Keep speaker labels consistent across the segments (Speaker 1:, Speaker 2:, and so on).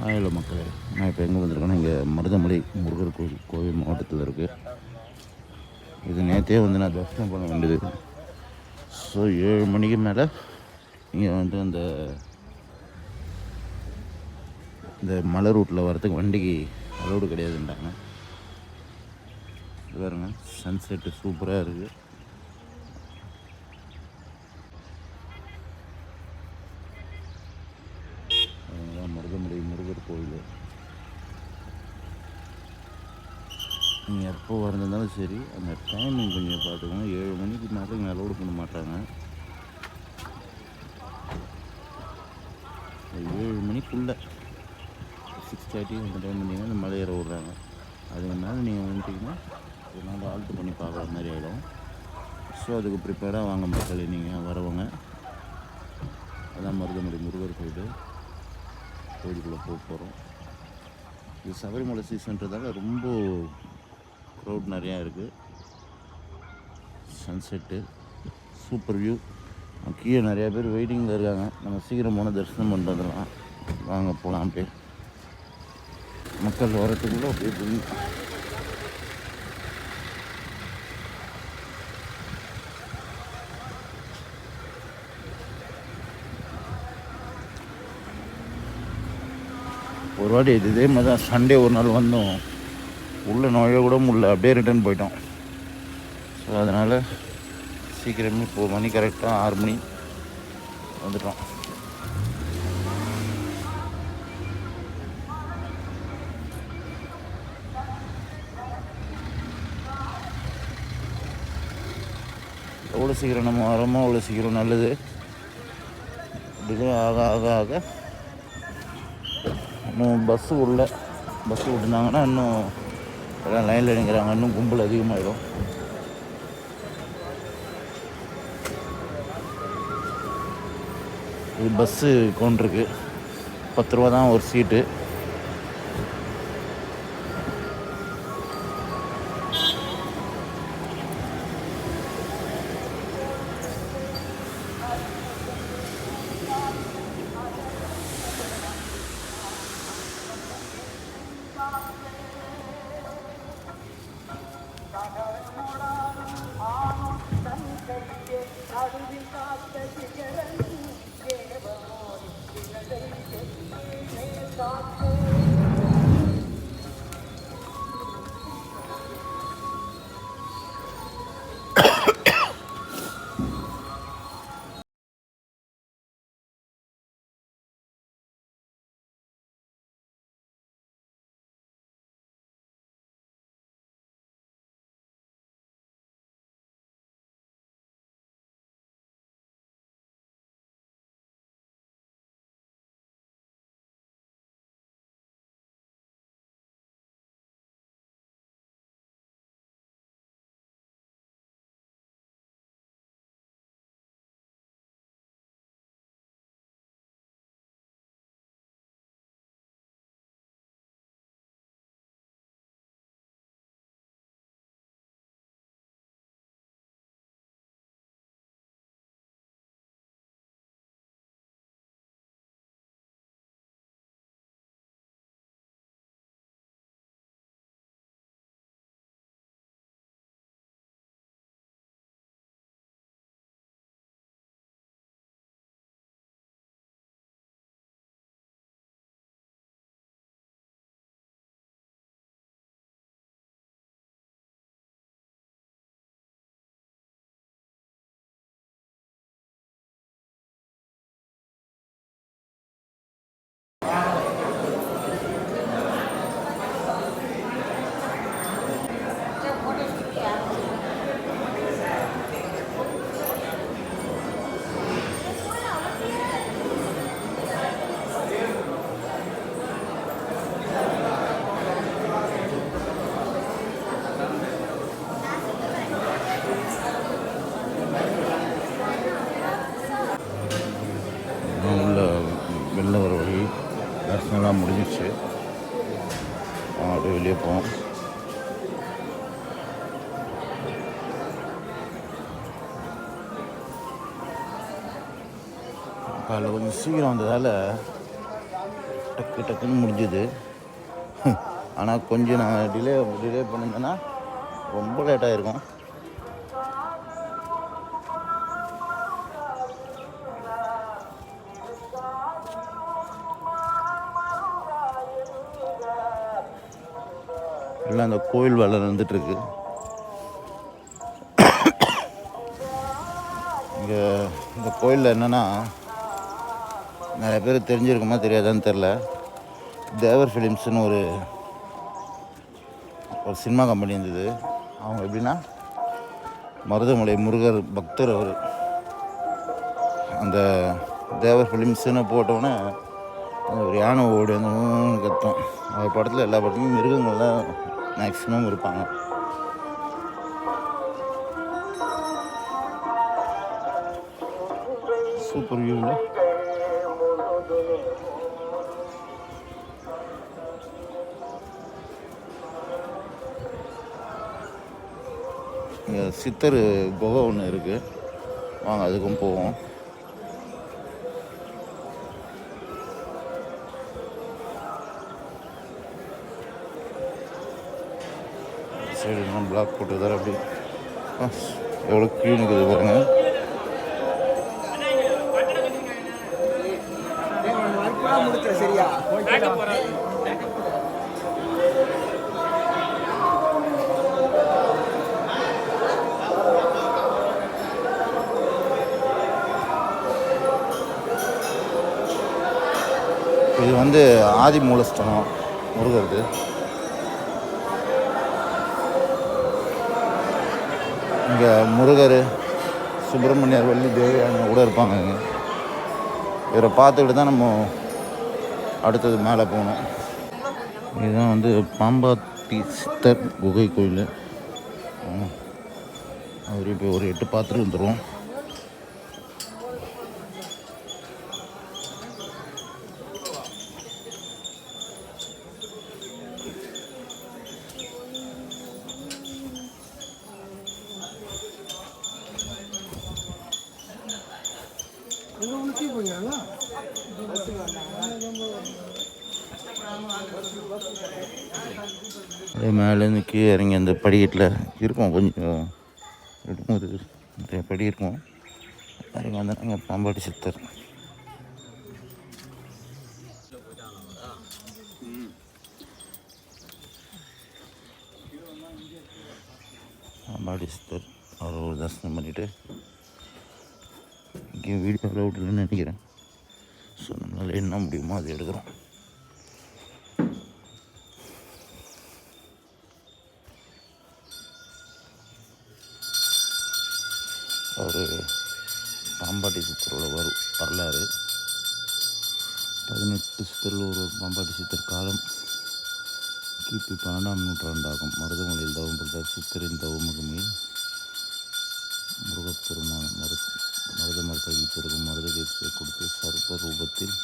Speaker 1: Hello மக்களே, நான் இப்போ எங்கே வந்திருக்கேன்னா இங்கே மருதமலை முருகர் கோவில் மாவட்டத்தில் இருக்குது. இது நேற்றே வந்து நான் தரிசனம் பண்ண வேண்டியது. ஸோ 7 மணிக்கு மேலே இங்கே வந்து இந்த மலை ரூட்டில் வரத்துக்கு வண்டிக்கு அலோடு கிடையாதுன்றாங்க. இது பாருங்க, சன்செட்டு சூப்பராக இருக்குது. மருதமலை முருகர் கோயில் நீங்கள் எப்போ வரந்தாலும் சரி, அந்த டைமிங் கொஞ்சம் பார்த்துக்கோங்க. 7 மணிக்கு மேலே இங்கே அலோடு பண்ண மாட்டாங்க. 7 மணிக்குள்ளே 6:30 அந்த டைம் பண்ணிங்கன்னா இந்த மலை ஏற விட்றாங்க. அதுக்கு மேலே நீங்கள் வந்துட்டிங்கன்னா ஒரு நாள் ஆல்ட்டு பண்ணி பார்க்குற மாதிரி ஆகிடும். ஸோ அதுக்கு ப்ரிப்பேராக வாங்க மக்களே, நீங்கள் வரவங்க. அதான் மருதமலை முருகர் கோயிலுக்குள்ளே போக போகிறோம். இது சபரிமலை சீசன்றதால ரொம்ப க்ரௌட் நிறையா இருக்குது. Sunset super view. கீழே நிறையா பேர் வெயிட்டிங்கில் இருக்காங்க. நம்ம சீக்கிரம் போனால் தரிசனம் பண்ணுறதுலாம். வாங்க போகலாம். அப்படியே மக்கள் வரத்துக்குள்ளே அப்படியே போய் ஒரு வாட்டி இதே மாதிரி தான் சண்டே ஒரு நாள் வந்தோம். உள்ளே நுழைய கூட முடியல, அப்படியே ரிட்டர்ன் போயிட்டோம். ஸோ அதனால் சீக்கிரமே இப்போ மணி கரெக்டாக 6 மணி வந்துட்டோம். எவ்வளோ சீக்கிரம் நம்ம வரோமோ அவ்வளோ சீக்கிரம் நல்லது. டிலே ஆக ஆக ஆக இன்னும் பஸ்ஸு விட்டுனாங்கன்னா இன்னும் எல்லாம் லைனில் நிற்கிறாங்க. இன்னும் கும்பல் அதிகமாகிடும். இது பஸ்ஸு கவுண்டருக்கு 10 ரூபா தான் ஒரு சீட்டு. வெளில வர வழி தரிசனம்லாம் முடிஞ்சிச்சு. அப்படியே வெளியே போவோம். காலைல கொஞ்சம் சீக்கிரம் வந்ததால் டக்கு டக்குன்னு முடிஞ்சுது. ஆனால் கொஞ்சம் நான் டிலே பண்ணியிருந்தேன்னா ரொம்ப லேட்டாக இருக்கும். எல்லாம் அந்த கோயில் வேலை நடந்துட்டுருக்கு. இங்கே இந்த கோயிலில் என்னென்னா, நிறைய பேர் தெரிஞ்சிருக்குமா தெரியாதான்னு தெரில, தேவர் ஃபிலிம்ஸ்னு ஒரு சினிமா கம்பெனி இருந்தது. அவங்க எப்படின்னா, மருதமலை முருகர் பக்தர் அவர். அந்த தேவர் ஃபிலிம்ஸ்னு போட்டோன்னே ஒரு யானை ஓடி அந்த கத்தம். அவர் படத்தில் எல்லா படத்துலையும் மிருகங்கள் தான் மேக்ஸிமம் இருப்பாங்க. சூப்பர் வியூவில் இங்கே சித்தர் குகை ஒன்று இருக்குது. வாங்க அதுக்கும் போவோம். சைடுலாம் பிளாக் போட்டுதான் அப்படி எவ்வளோ க்யூ நிற்குது பாருங்க. சரியா இது வந்து ஆதி மூலஸ்தானம் முருகருக்கு. இங்கே முருகர், சுப்பிரமணியர், வள்ளி தேவியான கூட இருப்பாங்க. இவரை பார்த்துக்கிட்டு தான் நம்ம அடுத்தது மேலே போகணும். இதுதான் வந்து பாம்பாட்டி சித்தர் குகை கோயில். அவர் இப்போ ஒரு 8 பார்த்துட்டு வந்துடுவோம். அதே மேலேருந்து கீழே இறங்கி அந்த படிக்கட்டில் இருக்கும், கொஞ்சம் இருக்கும், ஒரு படி இருக்கும். இறங்கி வந்தாங்க பாம்பாட்டி சித்தர். பாம்பாட்டி சித்தர் அவர் ஒரு தரிசனம் பண்ணிவிட்டு இங்கே வீடியோ அலவுட் இல்லைன்னு நினைக்கிறேன். ஸோ நம்மளால் என்ன முடியுமோ அது எடுக்கிறோம். அவர் பாம்பாட்டி சித்தரோட வரலாறு. 18 சித்தரில் ஒரு பாம்பாட்டி சித்தர் காலம் கிபி 12ஆம் நூற்றாண்டாகும். மருதமலையில் தவம் பெற்றார். சித்தரின் தவமுகமையில் முருகப்பெருமான மருத மரத்தடியில் பெருகும் மருத தீர்ப்பை கொடுத்து சர்ப்ப ரூபத்தில்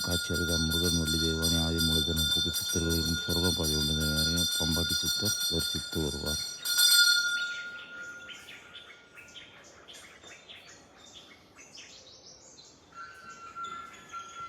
Speaker 1: காட்சி அளித்தார். முருகன், வள்ளி தேவானி ஆதி மூலதனத்துக்கு சித்தர்களின் சொர்க்கப்பாதை உள்ளது. பாம்பாட்டி சித்தர் தரிசித்து வருவார்.